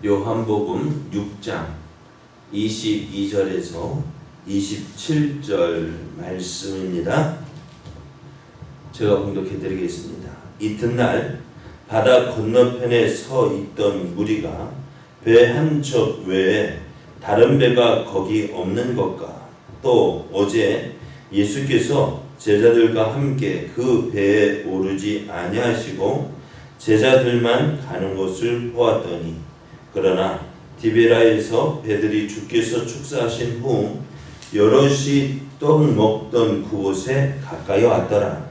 요한복음 6장 22절에서 27절 말씀입니다. 제가 봉독해 드리겠습니다. 이튿날 바다 건너편에 서 있던 무리가 배 한 척 외에 다른 배가 거기 없는 것과 또 어제 예수께서 제자들과 함께 그 배에 오르지 아니하시고 제자들만 가는 것을 보았더니 그러나 디베라에서 배들이 주께서 축사하신 후 여럿이 떡 먹던 그곳에 가까이 왔더라.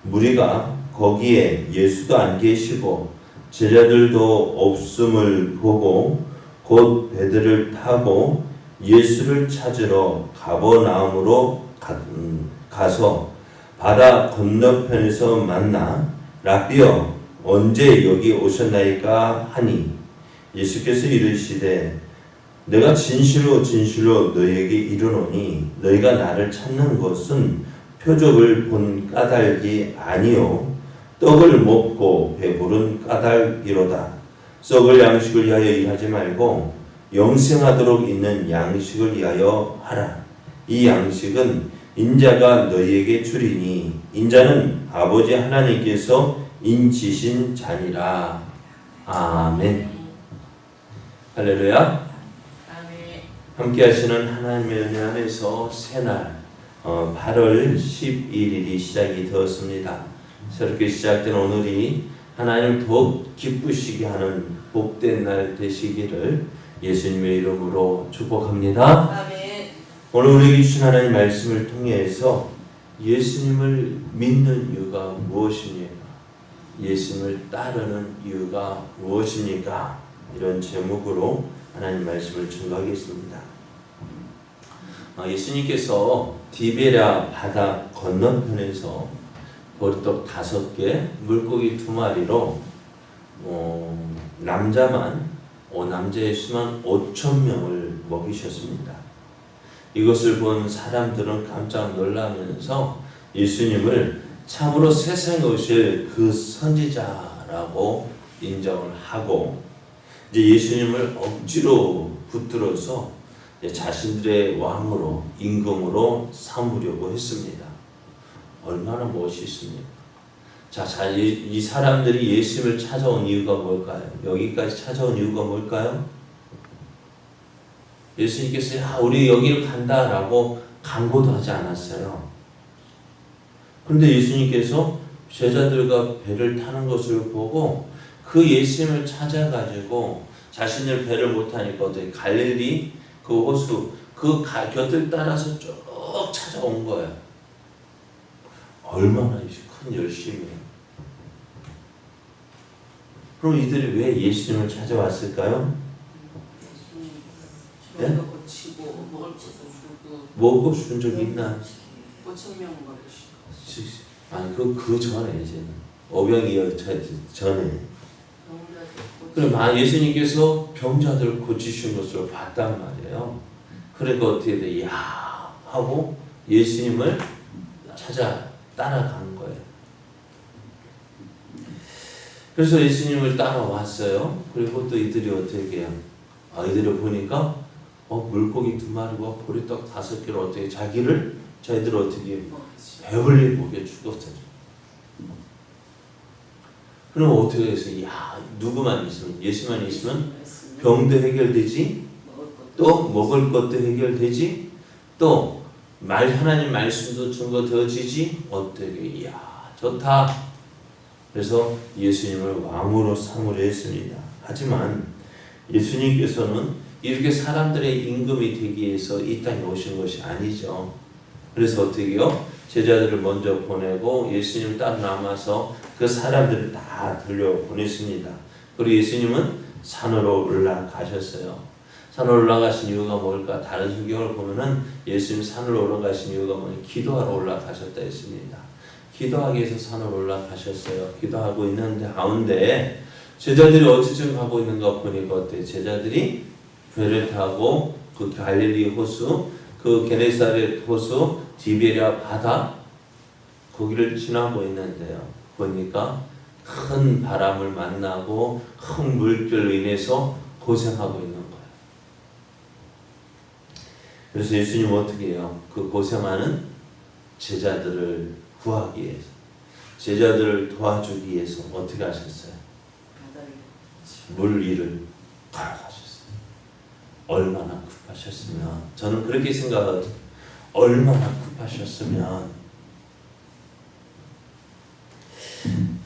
무리가 거기에 예수도 안 계시고 제자들도 없음을 보고 곧 배들을 타고 예수를 찾으러 가버나움으로 가서 바다 건너편에서 만나 라비여 언제 여기 오셨나이까 하니 예수께서 이르시되 내가 진실로 진실로 너희에게 이르노니 너희가 나를 찾는 것은 표적을 본 까닭이 아니요 떡을 먹고 배부른 까닭이로다. 썩을 양식을 위하여 일하지 말고 영생하도록 있는 양식을 위하여 하라. 이 양식은 인자가 너희에게 주리니 인자는 아버지 하나님께서 인치신 자니라. 아멘. 할렐루야. 함께 하시는 하나님의 은혜 안에서 새날 8월 11일이 시작이 되었습니다. 새롭게 시작된 오늘이 하나님을 더욱 기쁘시게 하는 복된 날 되시기를 예수님의 이름으로 축복합니다. 아멘. 오늘 우리에게 주신 하나님 말씀을 통해서 예수님을 믿는 이유가 무엇입니까? 예수님을 따르는 이유가 무엇입니까? 이런 제목으로 하나님 말씀을 증거하겠습니다. 예수님께서 디베랴 바다 건너편에서 보리떡 5개, 물고기 2마리로 남자의 수만 5,000명을 먹이셨습니다. 이것을 본 사람들은 깜짝 놀라면서 예수님을 참으로 세상에 오실 그 선지자라고 인정을 하고 이제 예수님을 억지로 붙들어서 자신들의 왕으로 임금으로 삼으려고 했습니다. 얼마나 멋있습니까? 이 사람들이 예수님을 찾아온 이유가 뭘까요? 여기까지 찾아온 이유가 뭘까요? 예수님께서 우리 여기를 간다라고 강고도 하지 않았어요. 그런데 예수님께서 제자들과 배를 타는 것을 보고 그 예수님을 찾아가지고 자신들 배를 못 타니까 어떻게 갈릴리 그 호수 그 곁을 따라서 쭉 찾아온 거예요. 얼마나 큰 열심이에요. 그럼 이들이 왜 예수님을 찾아왔을까요? 네? 고치고 먹을 것도 주고 먹고 준 적이 있나? 5,000명 먹으시고 아니 그 전에 이제 오병이어 전에. 그럼 예수님께서 병자들을 고치신 것을 봤단 말이에요. 그러니까 어떻게 돼? 야 하고 예수님을 찾아 따라간 거예요. 그래서 예수님을 따라왔어요. 그리고 또 이들이 어떻게 해요? 이들을 보니까 물고기 2마리와 보리떡 5개를 어떻게 자기들을 어떻게 배불리 먹여 죽었어요. 그럼 어떻게 해서 누구만 있으면 예수만 있으면 병도 해결되지, 또 먹을 것도 해결되지, 또 하나님 말씀도 증거되어지지. 어떻게 좋다. 그래서 예수님을 왕으로 삼으려 했습니다. 하지만 예수님께서는 이렇게 사람들의 임금이 되기 위해서 이 땅에 오신 것이 아니죠. 그래서 어떻게 해요? 제자들을 먼저 보내고 예수님을 따라 남아서 그 사람들을 다 돌려보냈습니다. 그리고 예수님은 산으로 올라가셨어요. 산으로 올라가신 이유가 뭘까? 다른 성경을 보면은 예수님 산으로 올라가신 이유가 뭐냐? 기도하러 올라가셨다 했습니다. 기도하기 위해서 산으로 올라가셨어요. 기도하고 있는데 가운데 제자들이 어디쯤 가고 있는가 보니까 어때요? 제자들이 배를 타고 그 갈릴리 호수, 그 게네사렛 호수, 디베랴 바다 거기를 지나고 있는데요. 보니까 큰 바람을 만나고 큰 물결로 인해서 고생하고 있는 거예요. 그래서 예수님은 어떻게 해요? 그 고생하는 제자들을 구하기 위해서, 제자들을 도와주기 위해서 어떻게 하셨어요? 물 위를 걸어가셨어요. 얼마나 급하셨으면, 저는 그렇게 생각하거든요. 얼마나 급하셨으면.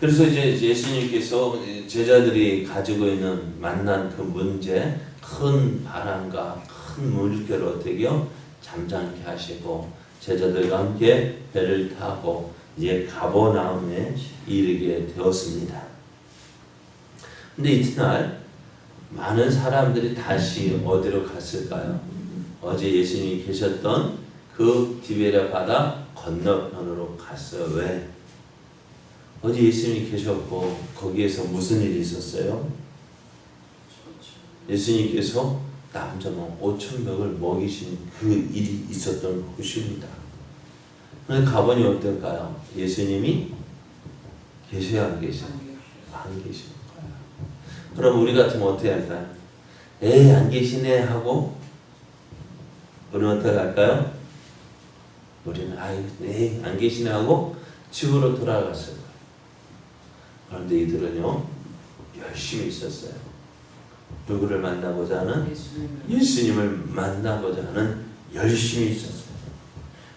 그래서 이제 예수님께서 제자들이 가지고 있는 만난 그 문제, 큰 바람과 큰 물결을 어떻게 해요? 잠잠케 하시고 제자들과 함께 배를 타고 이제 가버나움에 이르게 되었습니다. 근데 이튿날 많은 사람들이 다시 어디로 갔을까요? 어제 예수님이 계셨던 그 디베랴 바다 건너편으로 갔어요. 왜? 어제 예수님이 계셨고 거기에서 무슨 일이 있었어요? 예수님께서 남자만 5,000명을 먹이신 그 일이 있었던 곳입니다. 그런데 가보니 어떨까요? 예수님이 계셔야 안 계셔요? 안 계시는 거예요. 그럼 우리 같으면 어떻게 할까요? 에이 안 계시네 하고 우리는 어떻게 할까요? 우리는 에이 안 계시네 하고 집으로 돌아갔을 거예요. 그런데 이들은요 열심히 있었어요. 누구를 만나고자 하는? 예수님을 만나고자 하는 열심히 있었어요.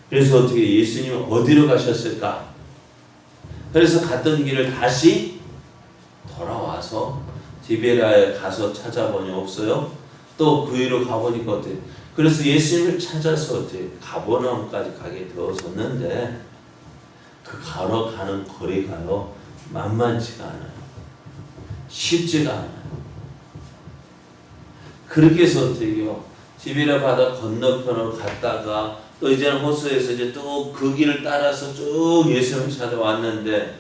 그래서 어떻게 예수님은 어디로 가셨을까? 그래서 갔던 길을 다시 돌아와서 디베랴에 가서 찾아보니 없어요. 또 그 위로 가보니까 어때요? 그래서 예수님을 찾아서 어떻게 가버나움까지 가게 되었었는데 그 걸어가는 거리가요 만만치가 않아요. 쉽지가 않아요. 그렇게 해서 어떻게요? 디베랴 바다 건너편으로 갔다가 또 이제는 호수에서 이제 또 그 길을 따라서 쭉 예수님을 찾아왔는데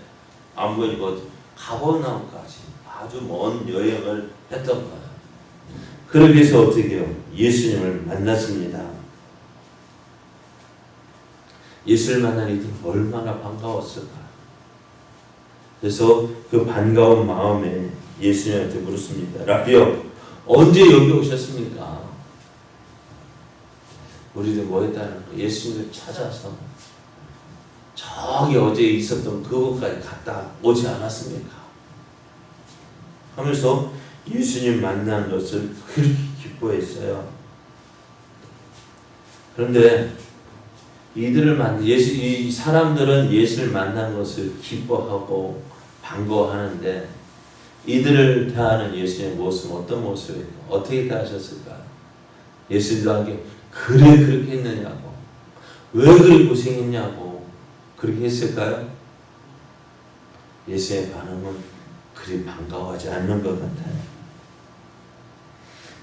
안 보이고 가버나움까지 아주 먼 여행을 했던 거예요. 그러기 위해서 어떻게 해요? 예수님을 만났습니다. 예수를 만난 이들은 얼마나 반가웠을까. 그래서 그 반가운 마음에 예수님한테 물었습니다. 라비요, 언제 여기 오셨습니까? 우리들 뭐 했다는 거? 예수님을 찾아서 저기 어제 있었던 그곳까지 갔다 오지 않았습니까? 하면서 예수님 만난 것을 그렇게 기뻐했어요. 그런데 이 사람들은 예수를 만난 것을 기뻐하고 반가워하는데 이들을 대하는 예수님의 모습은 어떤 모습일까? 어떻게 대하셨을까요? 예수님도 함께 그래 그렇게 했느냐고, 왜 그렇게 고생했냐고 그렇게 했을까요? 예수의 반응은 그리 반가워하지 않는 것 같아요.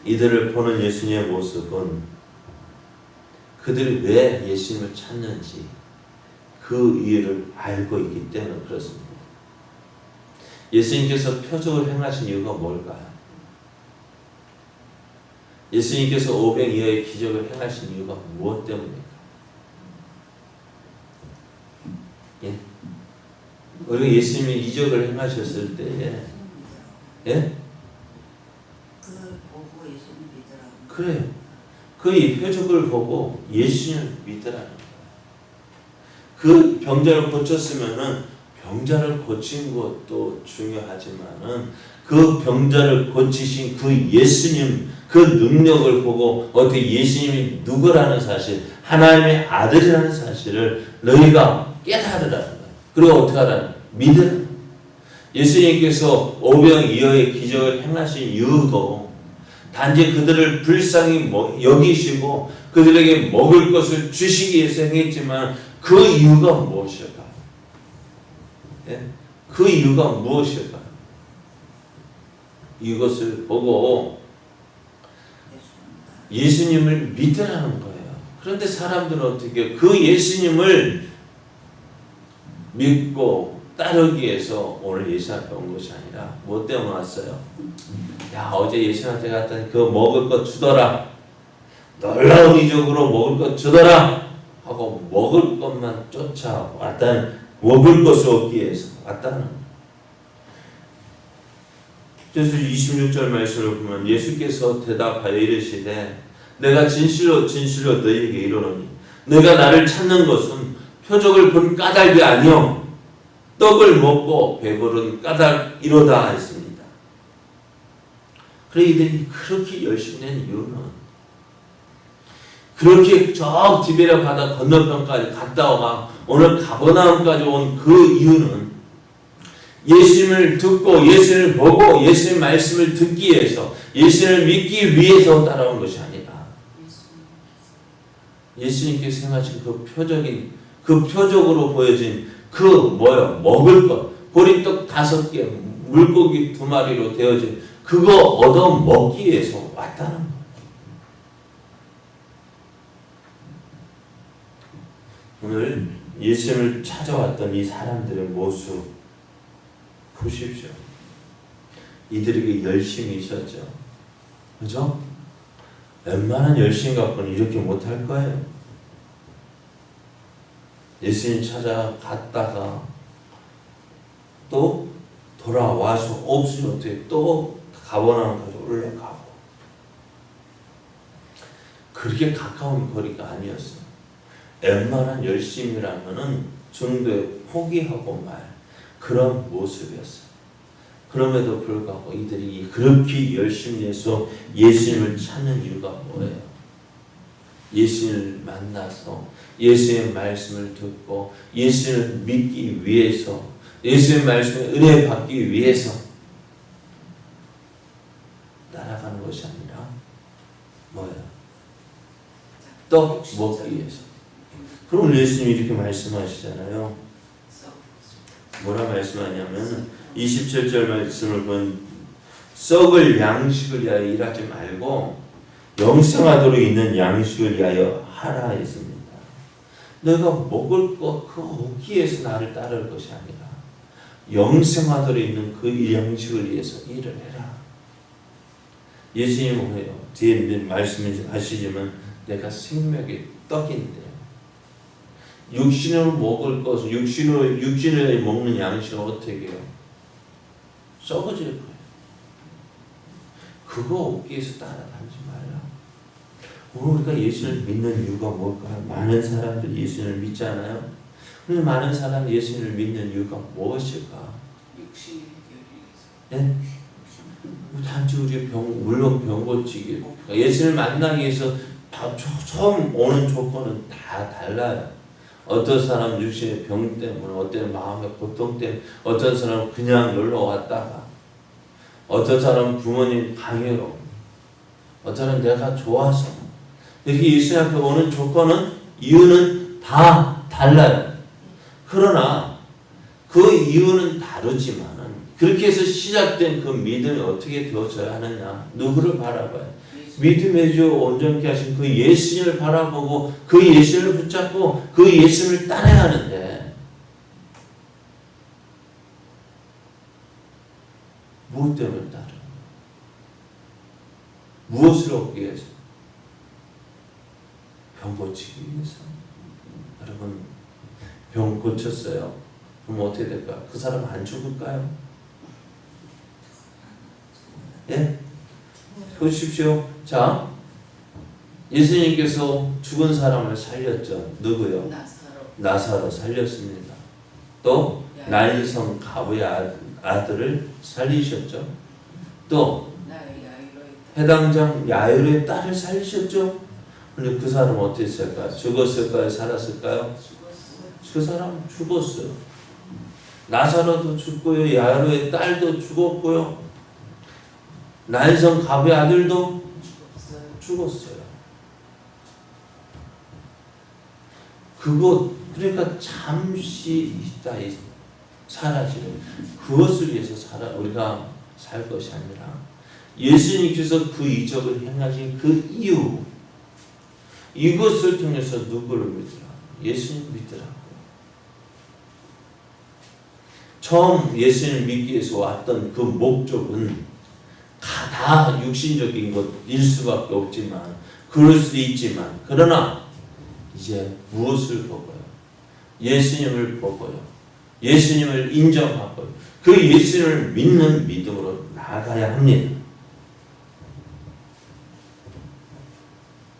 이들을 보는 예수님의 모습은 그들이 왜 예수님을 찾는지 그 이유를 알고 있기 때문에 그렇습니다. 예수님께서 표적을 행하신 이유가 뭘까요? 예수님께서 500 이하의 기적을 행하신 이유가 무엇 때문입니까? 예? 우리가 예수님이 이적을 행하셨을 때에 예? 그걸 보고 예수님 믿으라고. 그래요. 그 표적을 보고 예수님을 믿으라는 거예요. 그 병자를 고쳤으면은 병자를 고친 것도 중요하지만은 그 병자를 고치신 그 예수님 그 능력을 보고 어떻게 예수님이 누구라는 사실, 하나님의 아들이라는 사실을 너희가 깨달으라는 거예요. 그리고 어떻게 하라는? 믿으라는 거예요. 예수님께서 5병 이어의 기적을 행하신 이유도 단지 그들을 불쌍히 여기시고 그들에게 먹을 것을 주시기 위해서 행했지만 그 이유가 무엇일까? 예? 그 이유가 무엇일까? 이것을 보고 예수님을 믿으라는 거예요. 그런데 사람들은 어떻게 그 예수님을 믿고 따르기 위해서 오늘 예수 앞에 온 것이 아니라 뭐 때문에 왔어요? 야, 어제 예수한테 갔더니 그 먹을 것 주더라. 놀라운 이적으로 먹을 것 주더라. 하고 먹을 것만 쫓아왔다는, 먹을 것을 얻기 위해서 왔다는. 그래서 26절 말씀을 보면 예수께서 대답하여 이르시되 내가 진실로 진실로 너희에게 이르노니 내가 나를 찾는 것은 표적을 본 까닭이 아니요 떡을 먹고 배부른 까닭이로다 했습니다. 그래 이들이 그렇게 열심히 낸 이유는 그렇게 저 디베랴 바다 건너편까지 갔다 오가 오늘 가버나움까지 온 그 이유는 예수님을 듣고 예수님을 보고 예수님 말씀을 듣기 위해서 예수님을 믿기 위해서 따라온 것이 아니라 예수님께서 행하신 그 표적인 그 표적으로 보여진 그 먹을 것 보리떡 5개 물고기 2마리로 되어진 그거 얻어 먹기 위해서 왔다는 거예요. 오늘 예수님을 찾아왔던 이 사람들의 모습 보십시오. 이들에게 열심이 있었죠. 그죠? 웬만한 열심 갖고는 이렇게 못할 거예요. 예수님 찾아갔다가 또 돌아와서 없으면 어떻게 또 가버나움까지 올라가고 그렇게 가까운 거리가 아니었어요. 웬만한 열심이라면은 중도에 포기하고 말 그런 모습이었어요. 그럼에도 불구하고 이들이 그렇게 열심히 해서 예수님을 찾는 이유가 뭐예요? 예수님을 만나서 예수의 말씀을 듣고 예수님을 믿기 위해서 예수의 말씀에 은혜 받기 위해서 따라가는 것이 아니라 뭐예요? 떡 먹기 위해서. 그럼 예수님이 이렇게 말씀하시잖아요. 뭐라 말씀하냐면 27절 말씀을 보면 썩을 양식을 위하여 일하지 말고 영생하도록 있는 양식을 위하여 하라 했습니다. 내가 먹을 것 그거 얻기 위해서 나를 따를 것이 아니라 영생하도록 있는 그 양식을 위해서 일을 해라. 예수님은 뭐예요? 뒤에 말씀하시지만 내가 생명의 떡인데 육신으로 먹을 것을 육신으로 먹는 양식은 어떻게 해요? 썩어질 거예요. 그거 얻기 위해서 따라다니지 말라. 오늘 우리가 예수를 믿는 이유가 뭘까요? 많은 사람들이 예수를 믿잖아요. 근데 많은 사람이 예수를 믿는 이유가 무엇일까? 육신의 해결이 네? 단지 우리 물론 병 고치기 예수를 만나기 위해서 처음 오는 조건은 다 달라요. 어떤 사람은 육신의 병 때문에, 어떤 마음의 고통 때문에, 어떤 사람은 그냥 놀러 왔다가, 어떤 사람은 부모님 강요로, 어떤 사람은 내가 좋아서. 이렇게 예수 앞에 오는 조건은, 이유는 다 달라요. 그러나 그 이유는 다르지만은 그렇게 해서 시작된 그 믿음이 어떻게 되어져야 하느냐? 누구를 바라봐요? 믿음의 주 온전케 하신 그 예수님을 바라보고 그 예수님을 붙잡고 그 예수님을 따라야 하는데 무엇 때문에 따라? 무엇을 얻기 위해서? 병 고치기 위해서. 여러분 병 고쳤어요. 그럼 어떻게 될까? 그 사람 안 죽을까요? 예? 보십시오. 자, 예수님께서 죽은 사람을 살렸죠. 누구요? 나사로 살렸습니다. 또 나인성 가부의 아들을 살리셨죠. 또 해당장 야이로의 딸을 살리셨죠. 근데 그 사람은 어떻게 했을까요? 죽었을까요? 살았을까요? 그 사람은 죽었어요. 나사로도 죽고요. 야이로의 딸도 죽었고요. 나인성 가부의 아들도 죽었어요. 그러니까 잠시 있다 사라지는 그것을 위해서 우리가 살 것이 아니라 예수님께서 그 이적을 행하신 그 이유 이것을 통해서 누구를 믿으라? 예수님 믿으라고. 처음 예수님을 믿기 위해서 왔던 그 목적은 다 육신적인 것일 수밖에 없지만 그럴 수도 있지만 그러나 이제 무엇을 보고요? 예수님을 보고요. 예수님을 인정하고요. 그 예수님을 믿는 믿음으로 나아가야 합니다.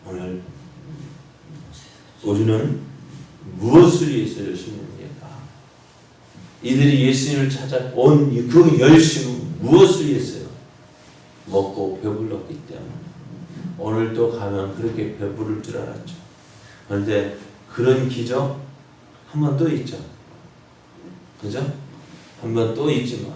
오늘 우리는 무엇을 위해서 열심히 합니까? 이들이 예수님을 찾아온 그 열심은 무엇을 위해서요? 먹고 배불렀기 때문에. 오늘도 가면 그렇게 배부를 줄 알았죠. 그런데 그런 기적 한 번 또 있죠. 그죠? 한 번 또 있지만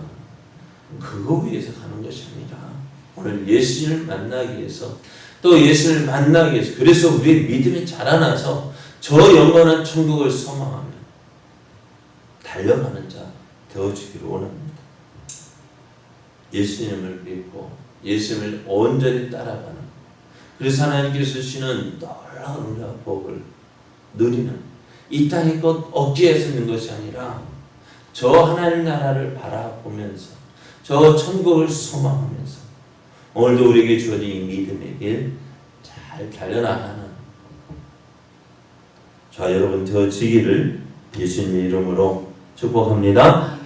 그거 위해서 가는 것이 아니라 오늘 예수님을 만나기 위해서 또 예수님을 만나기 위해서 그래서 우리의 믿음이 자라나서 저 영원한 천국을 소망하며 달려가는 자 되어주기를 원합니다. 예수님을 믿고 예수님을 온전히 따라가는 그래서 하나님께서 주시는 놀라운 은혜와 복을 누리는 이 땅의 것 억지에서 있는 것이 아니라 저 하나님 나라를 바라보면서 저 천국을 소망하면서 오늘도 우리에게 주어진 이 믿음의 길 잘 달려나가는 저와 여러분 되어지기를 예수님의 이름으로 축복합니다.